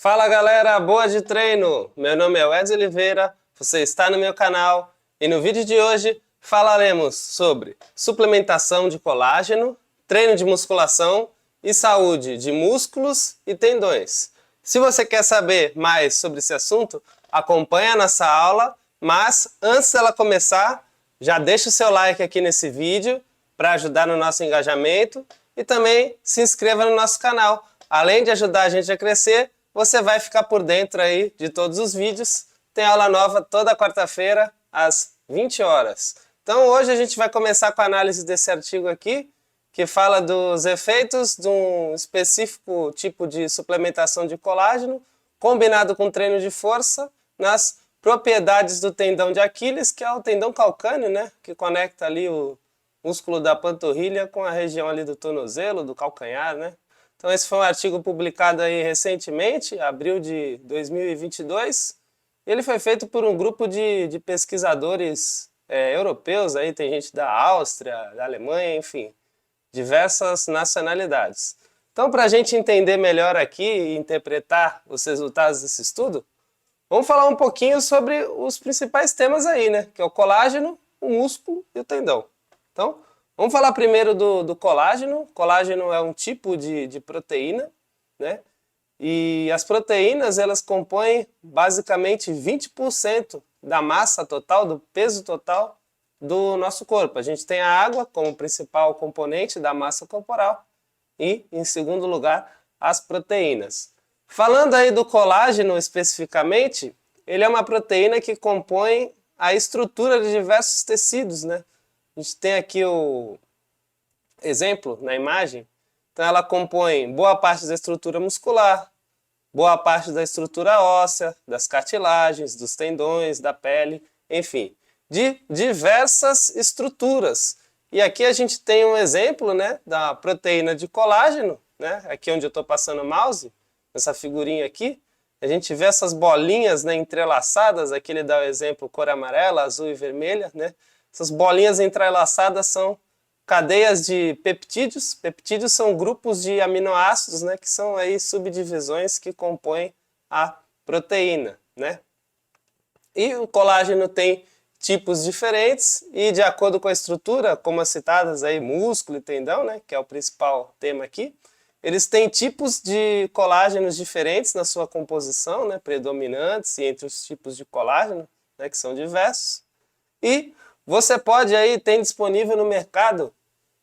Fala galera, boa de treino! Meu nome é Wesley Oliveira, você está no meu canal e no vídeo de hoje falaremos sobre suplementação de colágeno, treino de musculação e saúde de músculos e tendões. Se você quer saber mais sobre esse assunto, acompanha a nossa aula, mas antes dela começar, já deixa o seu like aqui nesse vídeo para ajudar no nosso engajamento e também se inscreva no nosso canal. Além de ajudar a gente a crescer, você vai ficar por dentro aí de todos os vídeos. Tem aula nova toda quarta-feira, às 20 horas. Então hoje a gente vai começar com a análise desse artigo aqui, que fala dos efeitos de um específico tipo de suplementação de colágeno, combinado com treino de força, nas propriedades do tendão de Aquiles, que é o tendão calcâneo, né? Que conecta ali o músculo da panturrilha com a região ali do tornozelo, do calcanhar, né? Então esse foi um artigo publicado aí recentemente, abril de 2022. Ele foi feito por um grupo de pesquisadores europeus, aí tem gente da Áustria, da Alemanha, enfim, diversas nacionalidades. Então, para a gente entender melhor aqui e interpretar os resultados desse estudo, vamos falar um pouquinho sobre os principais temas aí, né? Que é o colágeno, o músculo e o tendão. Então, vamos falar primeiro do colágeno. Colágeno é um tipo de proteína, né? E as proteínas, elas compõem basicamente 20% da massa total, do peso total do nosso corpo. A gente tem a água como principal componente da massa corporal e, em segundo lugar, as proteínas. Falando aí do colágeno especificamente, ele é uma proteína que compõe a estrutura de diversos tecidos, né? A gente tem aqui o exemplo na imagem. Então ela compõe boa parte da estrutura muscular, boa parte da estrutura óssea, das cartilagens, dos tendões, da pele, enfim, de diversas estruturas. E aqui a gente tem um exemplo, né, da proteína de colágeno, né, aqui onde eu estou passando o mouse, nessa figurinha aqui, a gente vê essas bolinhas, né, entrelaçadas, aqui ele dá o exemplo cor amarela, azul e vermelha, né, essas bolinhas entrelaçadas são cadeias de peptídeos. Peptídeos são grupos de aminoácidos, né, que são aí subdivisões que compõem a proteína, né? E o colágeno tem tipos diferentes e de acordo com a estrutura, como as citadas aí, músculo e tendão, né, que é o principal tema aqui, eles têm tipos de colágenos diferentes na sua composição, né, predominantes e entre os tipos de colágeno, né, que são diversos. E você pode aí ter disponível no mercado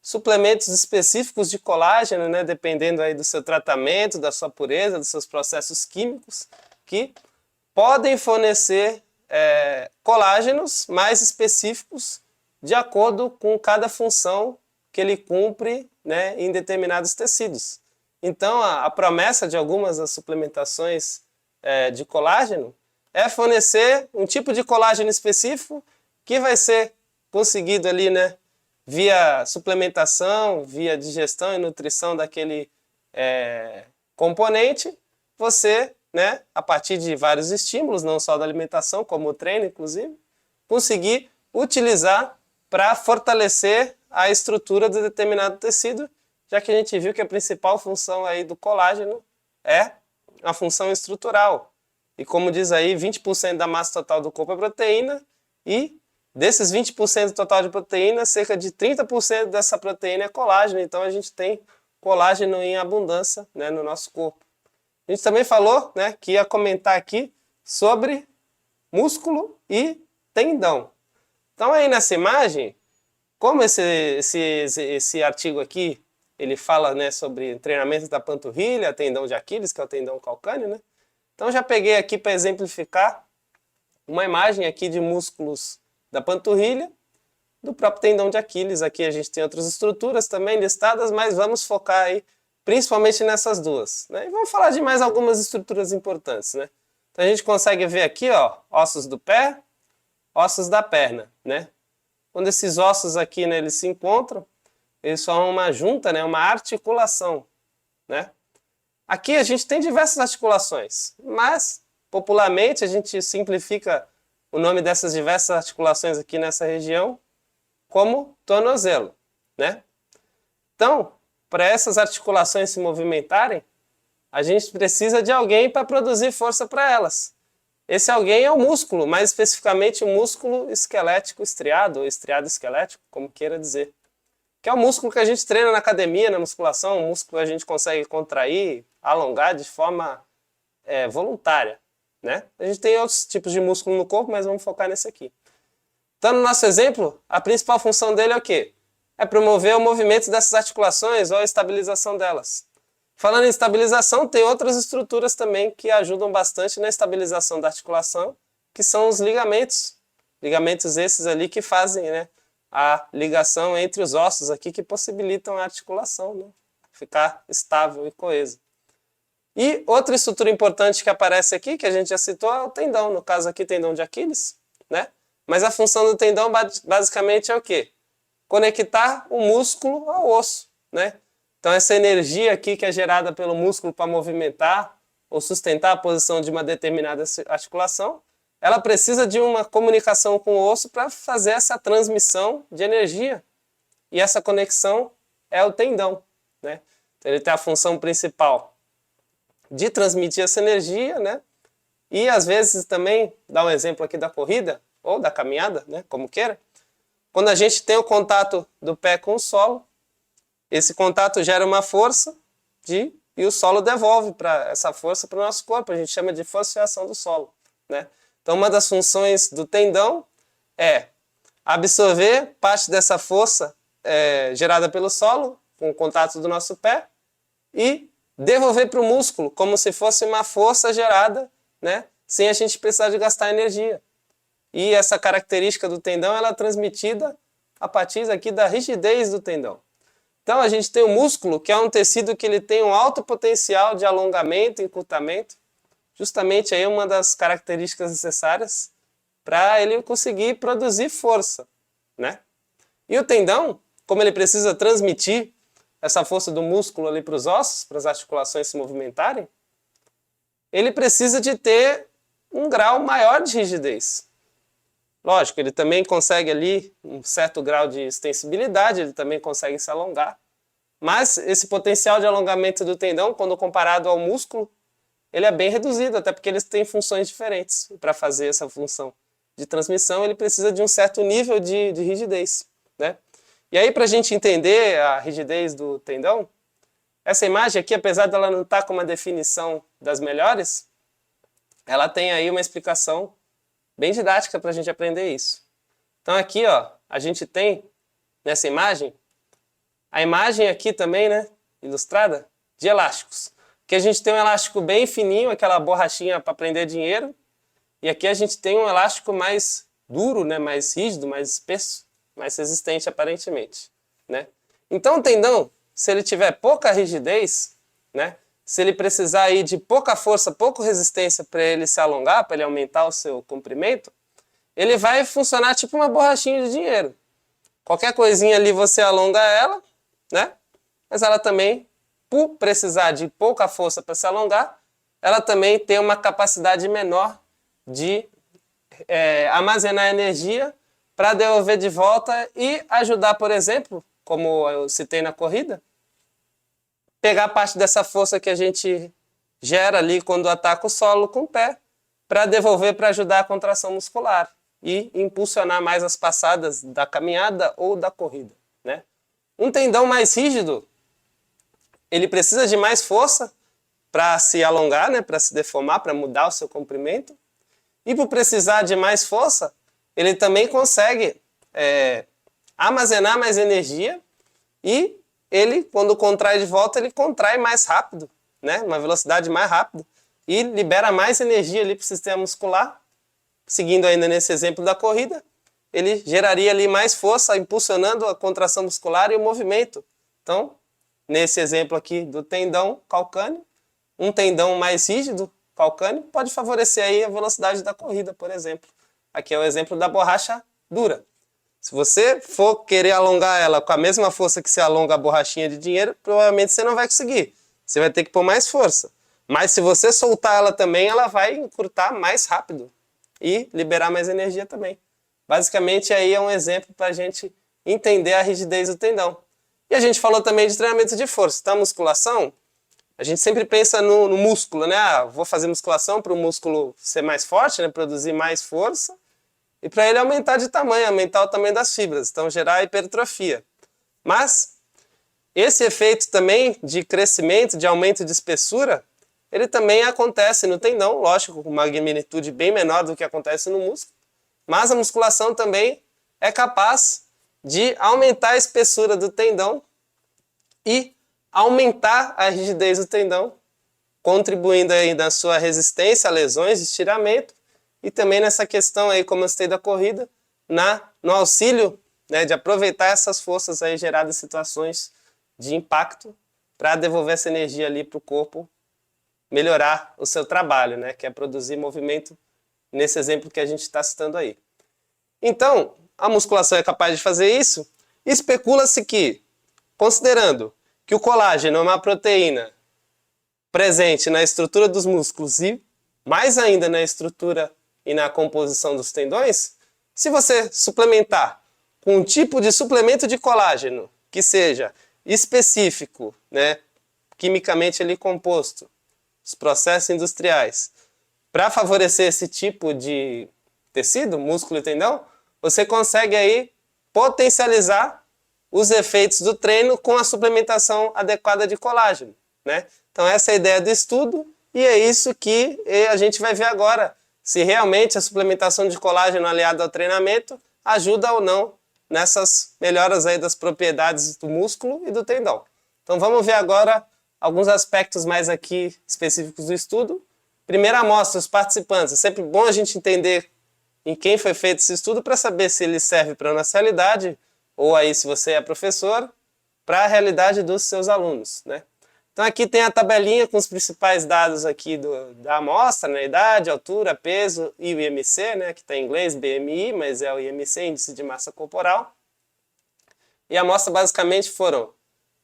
suplementos específicos de colágeno, né, dependendo aí do seu tratamento, da sua pureza, dos seus processos químicos, que podem fornecer colágenos mais específicos de acordo com cada função que ele cumpre, né, em determinados tecidos. Então, a promessa de algumas das suplementações de colágeno é fornecer um tipo de colágeno específico que vai ser conseguido ali, né, via suplementação, via digestão e nutrição daquele componente, você, né, a partir de vários estímulos, não só da alimentação, como o treino, inclusive, conseguir utilizar para fortalecer a estrutura de determinado tecido, já que a gente viu que a principal função aí do colágeno é a função estrutural. E como diz aí, 20% da massa total do corpo é proteína e desses 20% total de proteína, cerca de 30% dessa proteína é colágeno. Então a gente tem colágeno em abundância, né, no nosso corpo. A gente também falou, né, que ia comentar aqui sobre músculo e tendão. Então aí nessa imagem, como esse artigo aqui, ele fala, né, sobre treinamento da panturrilha, tendão de Aquiles, que é o tendão calcâneo, né? Então já peguei aqui para exemplificar uma imagem aqui de músculos da panturrilha, do próprio tendão de Aquiles. Aqui a gente tem outras estruturas também listadas, mas vamos focar aí principalmente nessas duas, né? E vamos falar de mais algumas estruturas importantes, né? Então a gente consegue ver aqui, ó, ossos do pé, ossos da perna, né? Quando esses ossos aqui, né, eles se encontram, eles formam uma junta, né, uma articulação, né? Aqui a gente tem diversas articulações, mas popularmente a gente simplifica o nome dessas diversas articulações aqui nessa região como tornozelo, né? Então, para essas articulações se movimentarem, a gente precisa de alguém para produzir força para elas. Esse alguém é o músculo, mais especificamente o músculo esquelético estriado, ou estriado esquelético, como queira dizer. Que é o músculo que a gente treina na academia, na musculação, um músculo que a gente consegue contrair, alongar de forma voluntária, né? A gente tem outros tipos de músculo no corpo, mas vamos focar nesse aqui. Então, no nosso exemplo, a principal função dele é o quê? É promover o movimento dessas articulações ou a estabilização delas. Falando em estabilização, tem outras estruturas também que ajudam bastante na estabilização da articulação, que são os ligamentos. Ligamentos esses ali que fazem, né, a ligação entre os ossos aqui, que possibilitam a articulação, né, ficar estável e coesa. E outra estrutura importante que aparece aqui, que a gente já citou, é o tendão. No caso aqui, tendão de Aquiles, né? Mas a função do tendão basicamente é o quê? Conectar o músculo ao osso, né? Então essa energia aqui que é gerada pelo músculo para movimentar ou sustentar a posição de uma determinada articulação, ela precisa de uma comunicação com o osso para fazer essa transmissão de energia. E essa conexão é o tendão, né? Então ele tem a função principal de transmitir essa energia, né? E às vezes também, dá um exemplo aqui da corrida, ou da caminhada, né? Como queira. Quando a gente tem o contato do pé com o solo, esse contato gera uma força e o solo devolve essa força para o nosso corpo. A gente chama de força de ação do solo, né? Então uma das funções do tendão é absorver parte dessa força gerada pelo solo, com o contato do nosso pé, e devolver para o músculo, como se fosse uma força gerada, né, sem a gente precisar de gastar energia. E essa característica do tendão ela é transmitida a partir aqui da rigidez do tendão. Então a gente tem o músculo, que é um tecido que ele tem um alto potencial de alongamento e encurtamento, justamente aí uma das características necessárias para ele conseguir produzir força, né? E o tendão, como ele precisa transmitir essa força do músculo ali para os ossos, para as articulações se movimentarem, ele precisa de ter um grau maior de rigidez. Lógico, ele também consegue ali um certo grau de extensibilidade, ele também consegue se alongar, mas esse potencial de alongamento do tendão, quando comparado ao músculo, ele é bem reduzido, até porque eles têm funções diferentes. Para fazer essa função de transmissão, ele precisa de um certo nível de rigidez, né? E aí, para a gente entender a rigidez do tendão, essa imagem aqui, apesar dela não estar com uma definição das melhores, ela tem aí uma explicação bem didática para a gente aprender isso. Então aqui, ó, a gente tem nessa imagem, a imagem aqui também, né, ilustrada, de elásticos. Aqui a gente tem um elástico bem fininho, aquela borrachinha para prender dinheiro, e aqui a gente tem um elástico mais duro, né, mais rígido, mais espesso, mais resistente aparentemente, né? Então o tendão, se ele tiver pouca rigidez, né, se ele precisar aí de pouca força, pouca resistência para ele se alongar, para ele aumentar o seu comprimento, ele vai funcionar tipo uma borrachinha de dinheiro. Qualquer coisinha ali você alonga ela, né? Mas ela também, por precisar de pouca força para se alongar, ela também tem uma capacidade menor de armazenar energia para devolver de volta e ajudar, por exemplo, como eu citei na corrida, pegar parte dessa força que a gente gera ali quando ataca o solo com o pé, para devolver para ajudar a contração muscular e impulsionar mais as passadas da caminhada ou da corrida, né? Um tendão mais rígido, ele precisa de mais força para se alongar, né, para se deformar, para mudar o seu comprimento. E por precisar de mais força, ele também consegue armazenar mais energia e ele, quando contrai de volta, ele contrai mais rápido, né? Uma velocidade mais rápida e libera mais energia ali para o sistema muscular. Seguindo ainda nesse exemplo da corrida, ele geraria ali mais força, impulsionando a contração muscular e o movimento. Então, nesse exemplo aqui do tendão calcâneo, um tendão mais rígido, calcâneo, pode favorecer aí a velocidade da corrida, por exemplo. Aqui é o exemplo da borracha dura. Se você for querer alongar ela com a mesma força que se alonga a borrachinha de dinheiro, provavelmente você não vai conseguir. Você vai ter que pôr mais força. Mas se você soltar ela também, ela vai encurtar mais rápido e liberar mais energia também. Basicamente, aí é um exemplo para a gente entender a rigidez do tendão. E a gente falou também de treinamento de força. Então, a musculação A gente sempre pensa no músculo, né? Ah, vou fazer musculação para o músculo ser mais forte, né? Produzir mais força, e para ele aumentar de tamanho, aumentar o tamanho das fibras, então gerar hipertrofia. Mas esse efeito também de crescimento, de aumento de espessura, ele também acontece no tendão, lógico, com uma magnitude bem menor do que acontece no músculo, mas a musculação também é capaz de aumentar a espessura do tendão e aumentar a rigidez do tendão, contribuindo aí na sua resistência a lesões, estiramento, e também nessa questão aí, como eu citei da corrida, no auxílio, né, de aproveitar essas forças aí geradas em situações de impacto para devolver essa energia ali para o corpo melhorar o seu trabalho, né, que é produzir movimento nesse exemplo que a gente está citando aí. Então, a musculação é capaz de fazer isso. Especula-se que, considerando que o colágeno é uma proteína presente na estrutura dos músculos e mais ainda na estrutura e na composição dos tendões, se você suplementar com um tipo de suplemento de colágeno que seja específico, né, quimicamente ali composto, os processos industriais, para favorecer esse tipo de tecido, músculo e tendão, você consegue aí potencializar os efeitos do treino com a suplementação adequada de colágeno, né? Então essa é a ideia do estudo e é isso que a gente vai ver agora, se realmente a suplementação de colágeno aliada ao treinamento ajuda ou não nessas melhoras aí das propriedades do músculo e do tendão. Então vamos ver agora alguns aspectos mais aqui específicos do estudo. Primeira amostra, os participantes. É sempre bom a gente entender em quem foi feito esse estudo para saber se ele serve para a nossa realidade ou aí, se você é professor, para a realidade dos seus alunos, né? Então aqui tem a tabelinha com os principais dados aqui da amostra, né? Idade, altura, peso e o IMC, né? Que está em inglês BMI, mas é o IMC, Índice de Massa Corporal. E a amostra basicamente foram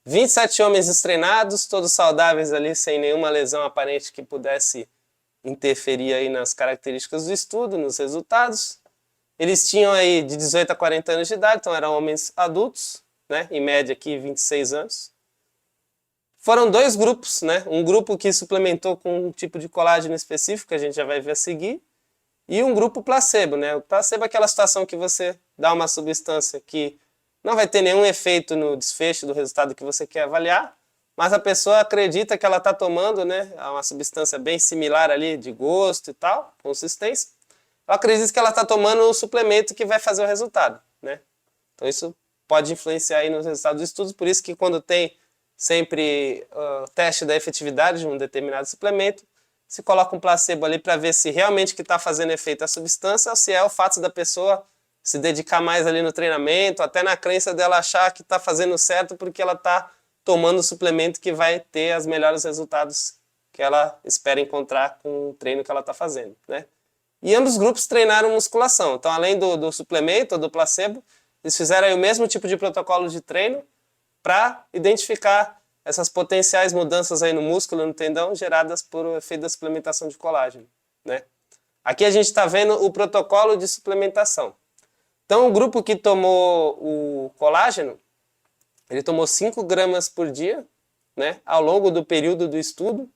27 homens destreinados, todos saudáveis ali, sem nenhuma lesão aparente que pudesse interferir aí nas características do estudo, nos resultados. Eles tinham aí de 18 a 40 anos de idade, então eram homens adultos, né? Em média aqui 26 anos. Foram dois grupos, né? Um grupo que suplementou com um tipo de colágeno específico, que a gente já vai ver a seguir, e um grupo placebo, né? O placebo é aquela situação que você dá uma substância que não vai ter nenhum efeito no desfecho do resultado que você quer avaliar, mas a pessoa acredita que ela está tomando, né, uma substância bem similar ali, de gosto e tal, consistência. Eu acredito que ela está tomando um suplemento que vai fazer o resultado, né? Então isso pode influenciar aí nos resultados dos estudos, por isso que quando tem sempre teste da efetividade de um determinado suplemento, se coloca um placebo ali para ver se realmente que está fazendo efeito a substância ou se é o fato da pessoa se dedicar mais ali no treinamento, até na crença dela achar que está fazendo certo porque ela está tomando o suplemento que vai ter os melhores resultados que ela espera encontrar com o treino que ela está fazendo, né? E ambos os grupos treinaram musculação. Então, além do suplemento ou do placebo, eles fizeram aí o mesmo tipo de protocolo de treino para identificar essas potenciais mudanças aí no músculo e no tendão geradas por o efeito da suplementação de colágeno, né? Aqui a gente está vendo o protocolo de suplementação. Então, o grupo que tomou o colágeno, ele tomou 5 gramas por dia, né, ao longo do período do estudo,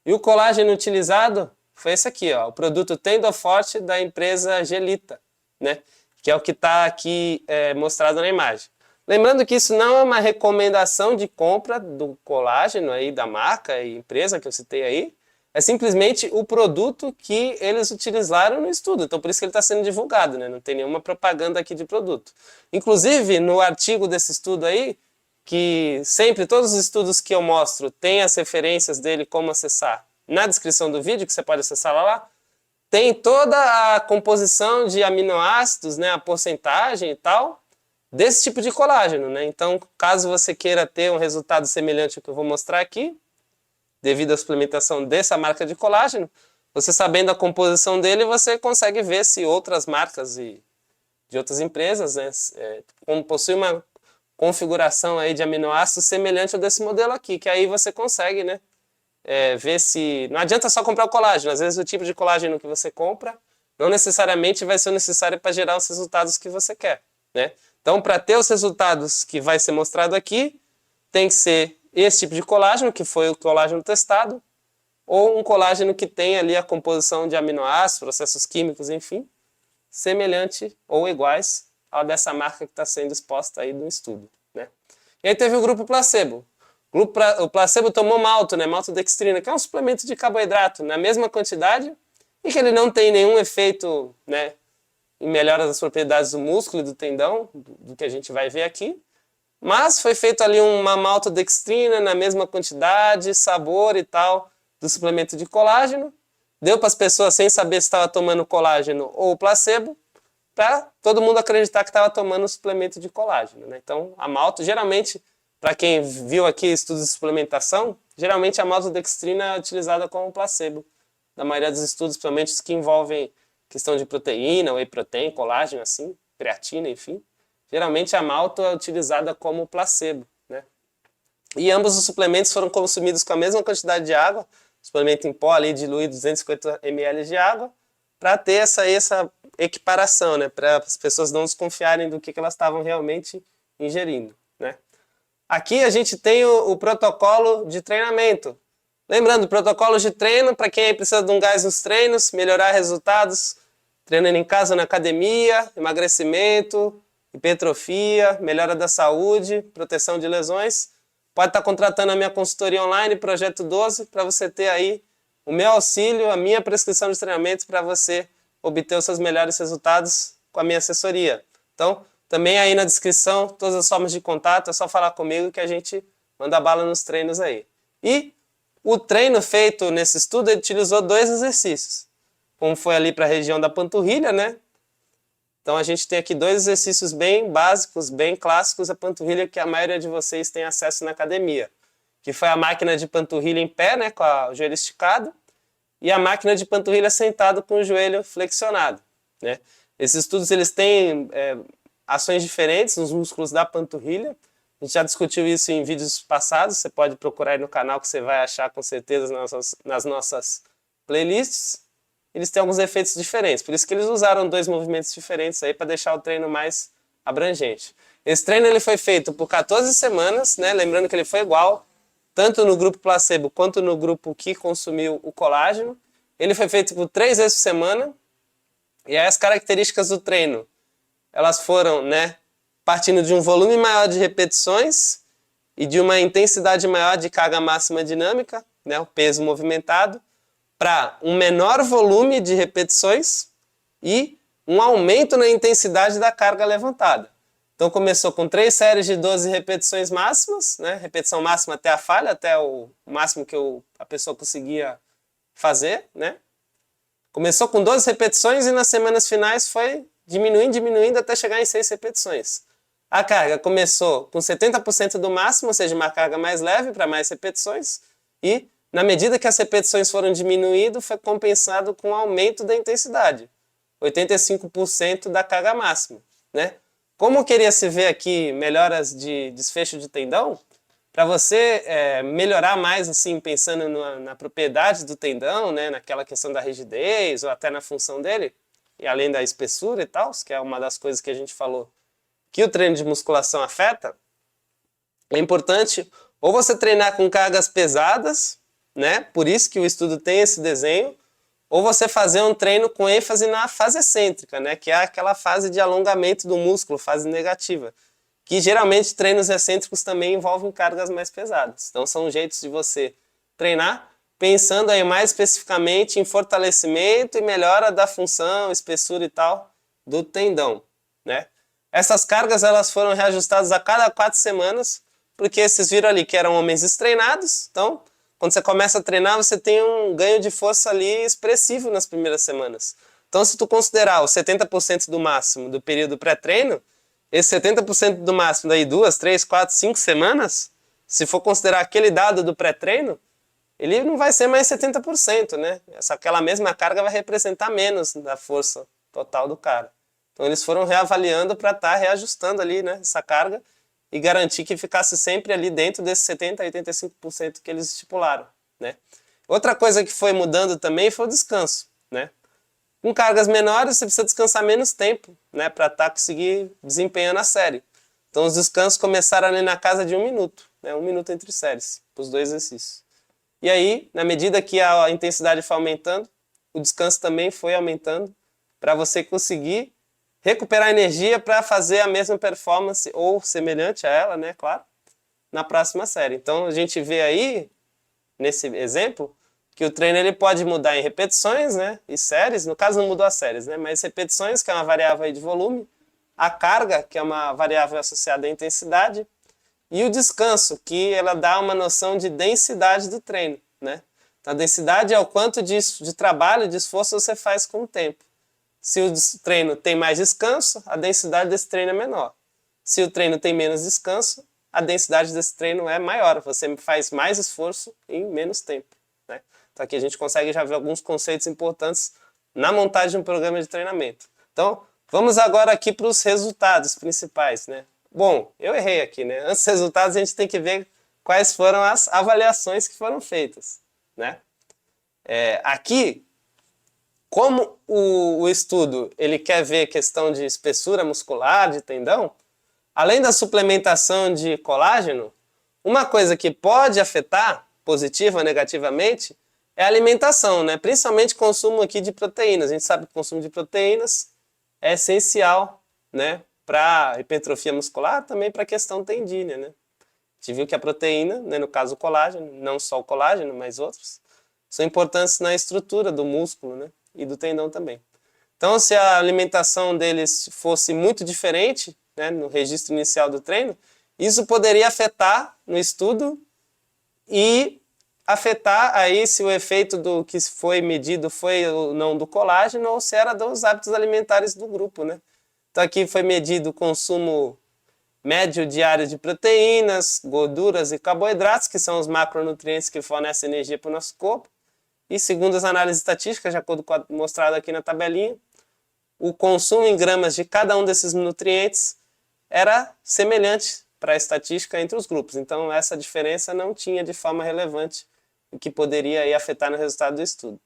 e o colágeno utilizado foi esse aqui, ó, o produto Tendoforte da empresa Gelita, né, que é o que está aqui mostrado na imagem. Lembrando que isso não é uma recomendação de compra do colágeno aí da marca e empresa que eu citei aí, é simplesmente o produto que eles utilizaram no estudo. Então, por isso que ele está sendo divulgado, né? Não tem nenhuma propaganda aqui de produto. Inclusive, no artigo desse estudo aí, que sempre todos os estudos que eu mostro têm as referências dele, como acessar, na descrição do vídeo, que você pode acessar lá, tem toda a composição de aminoácidos, né? A porcentagem e tal, desse tipo de colágeno, né? Então, caso você queira ter um resultado semelhante ao que eu vou mostrar aqui, devido à suplementação dessa marca de colágeno, você sabendo a composição dele, você consegue ver se outras marcas de outras empresas, né, como possui uma configuração aí de aminoácidos semelhante ao desse modelo aqui, que aí você consegue, né, ver se... Não adianta só comprar o colágeno, às vezes o tipo de colágeno que você compra não necessariamente vai ser necessário para gerar os resultados que você quer, né? Então, para ter os resultados que vai ser mostrado aqui, tem que ser esse tipo de colágeno, que foi o colágeno testado, ou um colágeno que tem ali a composição de aminoácidos, processos químicos, enfim, semelhante ou iguais ao dessa marca que está sendo exposta aí no estudo, né? E aí teve o grupo placebo. O placebo tomou malto, né, maltodextrina, que é um suplemento de carboidrato na mesma quantidade e que ele não tem nenhum efeito, né, em melhora das propriedades do músculo e do tendão, do que a gente vai ver aqui. Mas foi feito ali uma maltodextrina na mesma quantidade, sabor e tal, do suplemento de colágeno. Deu para as pessoas sem saber se estava tomando colágeno ou placebo, para todo mundo acreditar que estava tomando suplemento de colágeno, né? Então, a malto, geralmente, para quem viu aqui estudos de suplementação, geralmente a maltodextrina é utilizada como placebo. Na maioria dos estudos, principalmente os que envolvem questão de proteína, whey protein, colágeno, assim, creatina, enfim. Geralmente a malto é utilizada como placebo, né? E ambos os suplementos foram consumidos com a mesma quantidade de água, suplemento em pó ali diluído 250 ml de água, para ter essa equiparação, né? Para as pessoas não desconfiarem do que elas estavam realmente ingerindo, né? Aqui a gente tem o protocolo de treinamento. Lembrando, protocolo de treino para quem precisa de um gás nos treinos, melhorar resultados, treinando em casa ou na academia, emagrecimento, hipertrofia, melhora da saúde, proteção de lesões. Pode estar contratando a minha consultoria online, Projeto 12, para você ter aí o meu auxílio, a minha prescrição de treinamento para você obter os seus melhores resultados com a minha assessoria. Então, também aí na descrição, todas as formas de contato, é só falar comigo que a gente manda bala nos treinos aí. E o treino feito nesse estudo, ele utilizou 2 exercícios. Como foi ali para a região da panturrilha, né? Então a gente tem aqui 2 exercícios bem básicos, bem clássicos da panturrilha que a maioria de vocês tem acesso na academia. Que foi a máquina de panturrilha em pé, né, com o joelho esticado, e a máquina de panturrilha sentado com o joelho flexionado, né? Esses estudos eles têm ações diferentes nos músculos da panturrilha. A gente já discutiu isso em vídeos passados, você pode procurar aí no canal que você vai achar com certeza nas nossas playlists. Eles têm alguns efeitos diferentes, por isso que eles usaram 2 movimentos diferentes aí para deixar o treino mais abrangente. Esse treino ele foi feito por 14 semanas, né? Lembrando que ele foi igual, tanto no grupo placebo quanto no grupo que consumiu o colágeno. Ele foi feito por 3 vezes por semana, e aí as características do treino, elas foram, né, partindo de um volume maior de repetições e de uma intensidade maior de carga máxima dinâmica, né, o peso movimentado, para um menor volume de repetições e um aumento na intensidade da carga levantada. Então começou com 3 séries de 12 repetições máximas, né, repetição máxima até a falha, até o máximo que a pessoa conseguia fazer, né? Começou com 12 repetições e nas semanas finais foi diminuindo até chegar em 6 repetições. A carga começou com 70% do máximo, ou seja, uma carga mais leve para mais repetições, e na medida que as repetições foram diminuindo, foi compensado com o aumento da intensidade, 85% da carga máxima, né? Como queria se ver aqui melhoras de desfecho de tendão, para você melhorar mais, assim, pensando na propriedade do tendão, né, naquela questão da rigidez ou até na função dele, e além da espessura e tal, que é uma das coisas que a gente falou que o treino de musculação afeta, é importante ou você treinar com cargas pesadas, né, por isso que o estudo tem esse desenho, ou você fazer um treino com ênfase na fase excêntrica, né, que é aquela fase de alongamento do músculo, fase negativa, que geralmente treinos excêntricos também envolvem cargas mais pesadas. Então são jeitos de você treinar pensando aí mais especificamente em fortalecimento e melhora da função, espessura e tal do tendão, né? Essas cargas elas foram reajustadas a cada 4 semanas, porque vocês viram ali que eram homens estreinados, então quando você começa a treinar você tem um ganho de força ali expressivo nas primeiras semanas. Então se tu considerar os 70% do máximo do período pré-treino, esse 70% do máximo daí 2, 3, 4, 5 semanas, se for considerar aquele dado do pré-treino, ele não vai ser mais 70%, né? Aquela mesma carga vai representar menos da força total do cara. Então eles foram reavaliando para estar reajustando ali, né, essa carga e garantir que ficasse sempre ali dentro desses 70% a 85% que eles estipularam, né? Outra coisa que foi mudando também foi o descanso, né? Com cargas menores, você precisa descansar menos tempo, né, para conseguir desempenhando a série. Então os descansos começaram ali na casa de 1 minuto. né? 1 minuto entre séries, para os 2 exercícios. E aí, na medida que a intensidade foi aumentando, o descanso também foi aumentando, para você conseguir recuperar energia para fazer a mesma performance, ou semelhante a ela, né, claro, na próxima série. Então, a gente vê aí, nesse exemplo, que o treino ele pode mudar em repetições, né, e séries. No caso, não mudou as séries, né, mas repetições, que é uma variável aí de volume, a carga, que é uma variável associada à intensidade, e o descanso, que ela dá uma noção de densidade do treino, né? Então, a densidade é o quanto de trabalho, de esforço você faz com o tempo. Se o treino tem mais descanso, a densidade desse treino é menor. Se o treino tem menos descanso, a densidade desse treino é maior. Você faz mais esforço em menos tempo, né? Então, aqui a gente consegue já ver alguns conceitos importantes na montagem de um programa de treinamento. Então, vamos agora aqui para os resultados principais, né? Bom, eu errei aqui, né? Antes dos resultados, a gente tem que ver quais foram as avaliações que foram feitas, né? Aqui, como o estudo ele quer ver questão de espessura muscular, de tendão, além da suplementação de colágeno, uma coisa que pode afetar, positiva ou negativamente, é a alimentação, né? Principalmente consumo aqui de proteínas. A gente sabe que o consumo de proteínas é essencial, né? Para hipertrofia muscular, também para a questão tendínea, né? A gente viu que a proteína, né, no caso o colágeno, não só o colágeno, mas outros, são importantes na estrutura do músculo, né, e do tendão também. Então, se a alimentação deles fosse muito diferente, né, no registro inicial do treino, isso poderia afetar no estudo e afetar aí se o efeito do que foi medido foi ou não do colágeno ou se era dos hábitos alimentares do grupo, né? Então aqui foi medido o consumo médio diário de proteínas, gorduras e carboidratos, que são os macronutrientes que fornecem energia para o nosso corpo. E segundo as análises estatísticas, de acordo com o mostrado aqui na tabelinha, o consumo em gramas de cada um desses nutrientes era semelhante para a estatística entre os grupos. Então essa diferença não tinha de forma relevante, o que poderia aí afetar no resultado do estudo.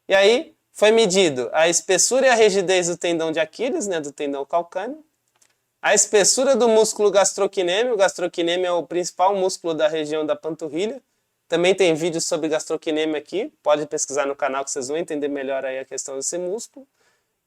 E aí foi medido a espessura e a rigidez do tendão de Aquiles, né, do tendão calcâneo, a espessura do músculo gastrocnêmio. O gastrocnêmio é o principal músculo da região da panturrilha. Também tem vídeo sobre gastrocnêmio aqui, pode pesquisar no canal que vocês vão entender melhor aí a questão desse músculo.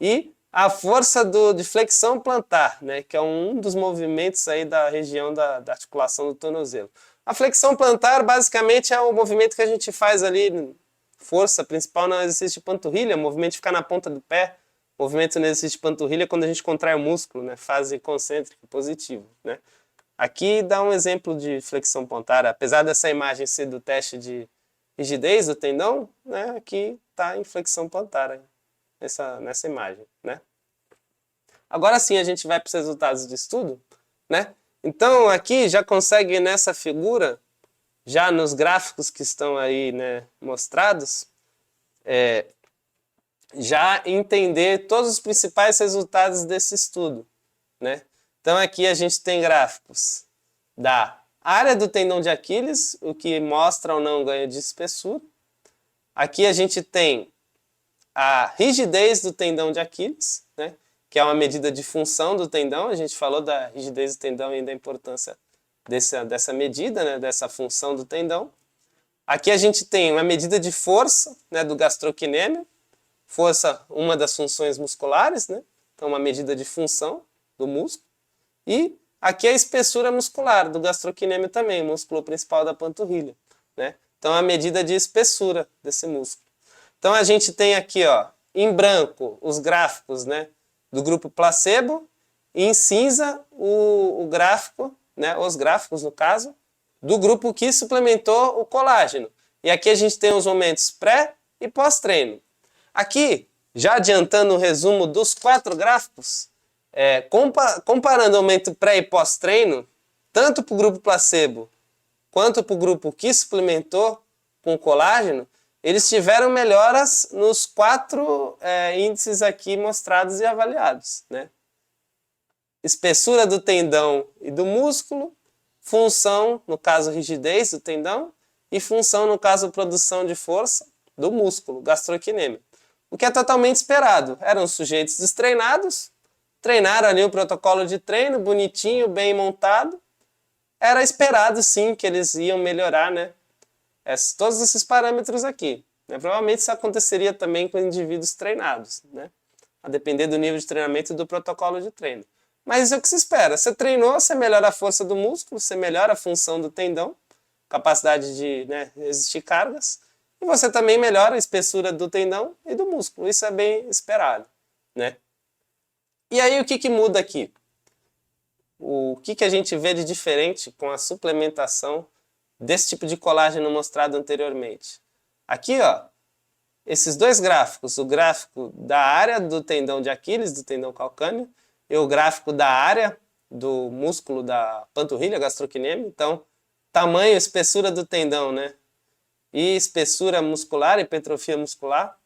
E a força de flexão plantar, né, que é um dos movimentos aí da região da articulação do tornozelo. A flexão plantar basicamente é o movimento que a gente faz ali, força principal no exercício de panturrilha, o movimento de ficar na ponta do pé. O movimento no exercício de panturrilha é quando a gente contrai o músculo, né, fase concêntrica positiva, né. Aqui dá um exemplo de flexão plantar, apesar dessa imagem ser do teste de rigidez do tendão, né, aqui está em flexão plantar, nessa imagem, né. Agora sim a gente vai para os resultados de estudo, né. Então aqui já consegue nessa figura, já nos gráficos que estão aí, né, mostrados, já entender todos os principais resultados desse estudo, né. Então aqui a gente tem gráficos da área do tendão de Aquiles, o que mostra ou não ganho de espessura. Aqui a gente tem a rigidez do tendão de Aquiles, né, que é uma medida de função do tendão. A gente falou da rigidez do tendão e da importância dessa medida, né, dessa função do tendão. Aqui a gente tem uma medida de força, né, do gastrocnêmio. Força, uma das funções musculares, né, então uma medida de função do músculo. E aqui a espessura muscular do gastrocnêmio também, o músculo principal da panturrilha, né? Então a medida de espessura desse músculo. Então a gente tem aqui, ó, em branco os gráficos, né, do grupo placebo, e em cinza o gráfico, né, os gráficos no caso, do grupo que suplementou o colágeno. E aqui a gente tem os momentos pré e pós-treino. Aqui, já adiantando o resumo dos 4 gráficos, comparando o aumento pré e pós-treino, tanto para o grupo placebo quanto para o grupo que suplementou com colágeno, eles tiveram melhoras nos 4 índices aqui mostrados e avaliados, né? Espessura do tendão e do músculo, função, no caso rigidez do tendão, e função, no caso produção de força do músculo, gastrocnêmio. O que é totalmente esperado. Eram sujeitos destreinados, treinaram ali o protocolo de treino, bonitinho, bem montado, era esperado sim que eles iam melhorar, né? Todos esses parâmetros aqui. Né? Provavelmente isso aconteceria também com indivíduos treinados, né? A depender do nível de treinamento e do protocolo de treino. Mas isso é o que se espera. Você treinou, você melhora a força do músculo, você melhora a função do tendão, capacidade de, né, resistir cargas, e você também melhora a espessura do tendão e do músculo. Isso é bem esperado, né? E aí o que muda aqui? O que a gente vê de diferente com a suplementação desse tipo de colágeno mostrado anteriormente? Aqui, ó, esses dois gráficos, o gráfico da área do tendão de Aquiles, do tendão calcâneo, e o gráfico da área do músculo da panturrilha, gastrocnêmio. Então, tamanho e espessura do tendão, né? E espessura muscular, hipertrofia muscular.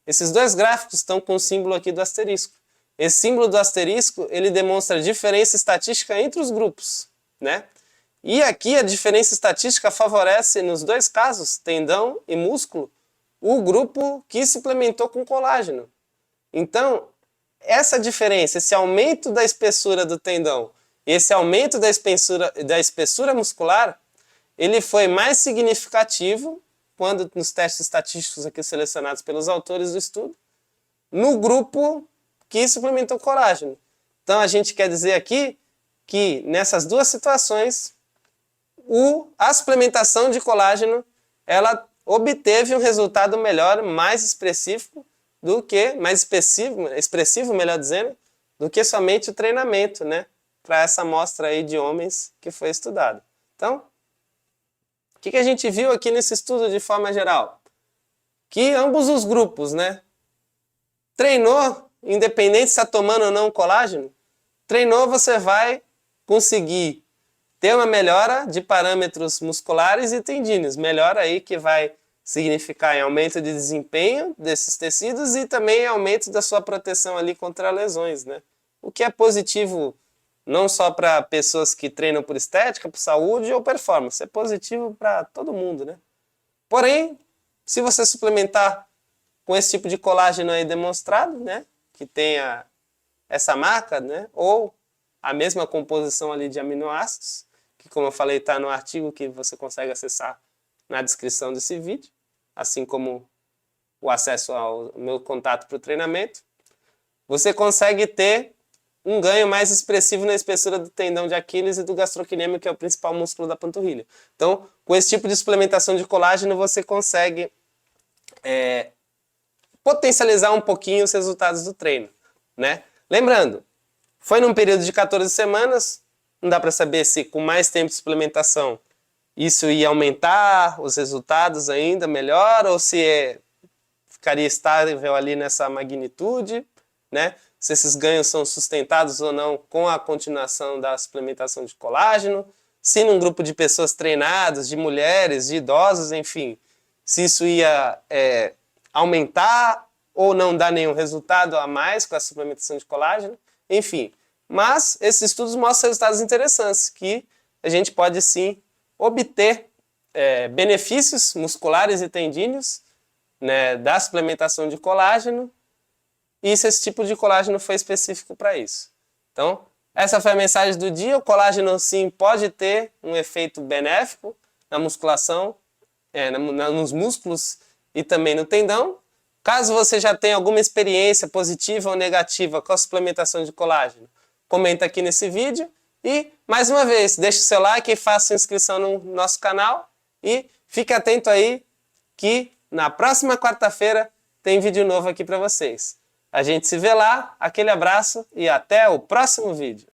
Esses dois gráficos estão com o símbolo aqui do asterisco. Esse símbolo do asterisco, ele demonstra a diferença estatística entre os grupos, né? E aqui a diferença estatística favorece, nos dois casos, tendão e músculo, o grupo que suplementou com colágeno. Então, essa diferença, esse aumento da espessura do tendão e esse aumento da espessura muscular, ele foi mais significativo quando nos testes estatísticos aqui selecionados pelos autores do estudo, no grupo que suplementou colágeno. Então a gente quer dizer aqui que nessas duas situações, a suplementação de colágeno, ela obteve um resultado melhor, mais expressivo do que, mais expressivo, melhor dizendo, do que somente o treinamento, né? Para essa amostra aí de homens que foi estudada. Então, o que a gente viu aqui nesse estudo de forma geral? Que ambos os grupos, né? Treinou, independente se está tomando ou não colágeno, treinou, você vai conseguir ter uma melhora de parâmetros musculares e tendíneos. Melhora aí que vai significar em aumento de desempenho desses tecidos e também aumento da sua proteção ali contra lesões, né? O que é positivo não só para pessoas que treinam por estética, por saúde ou performance, é positivo para todo mundo, né? Porém, se você suplementar com esse tipo de colágeno aí demonstrado, né, que tenha essa marca, né, ou a mesma composição ali de aminoácidos, que como eu falei está no artigo que você consegue acessar na descrição desse vídeo, assim como o acesso ao meu contato para o treinamento, você consegue ter um ganho mais expressivo na espessura do tendão de Aquiles e do gastrocnêmio, que é o principal músculo da panturrilha. Então, com esse tipo de suplementação de colágeno, você consegue potencializar um pouquinho os resultados do treino, né? Lembrando, foi num período de 14 semanas, não dá para saber se com mais tempo de suplementação isso ia aumentar os resultados ainda melhor ou se ficaria estável ali nessa magnitude, né? Se esses ganhos são sustentados ou não com a continuação da suplementação de colágeno, se num grupo de pessoas treinadas, de mulheres, de idosos, enfim, se isso ia aumentar ou não dar nenhum resultado a mais com a suplementação de colágeno, enfim. Mas esses estudos mostram resultados interessantes, que a gente pode sim obter benefícios musculares e tendíneos, né, da suplementação de colágeno, e esse tipo de colágeno foi específico para isso. Então, essa foi a mensagem do dia. O colágeno sim pode ter um efeito benéfico na musculação, nos músculos e também no tendão. Caso você já tenha alguma experiência positiva ou negativa com a suplementação de colágeno, comenta aqui nesse vídeo. E, mais uma vez, deixe o seu like e faça inscrição no nosso canal. E fique atento aí que na próxima quarta-feira tem vídeo novo aqui para vocês. A gente se vê lá, aquele abraço e até o próximo vídeo.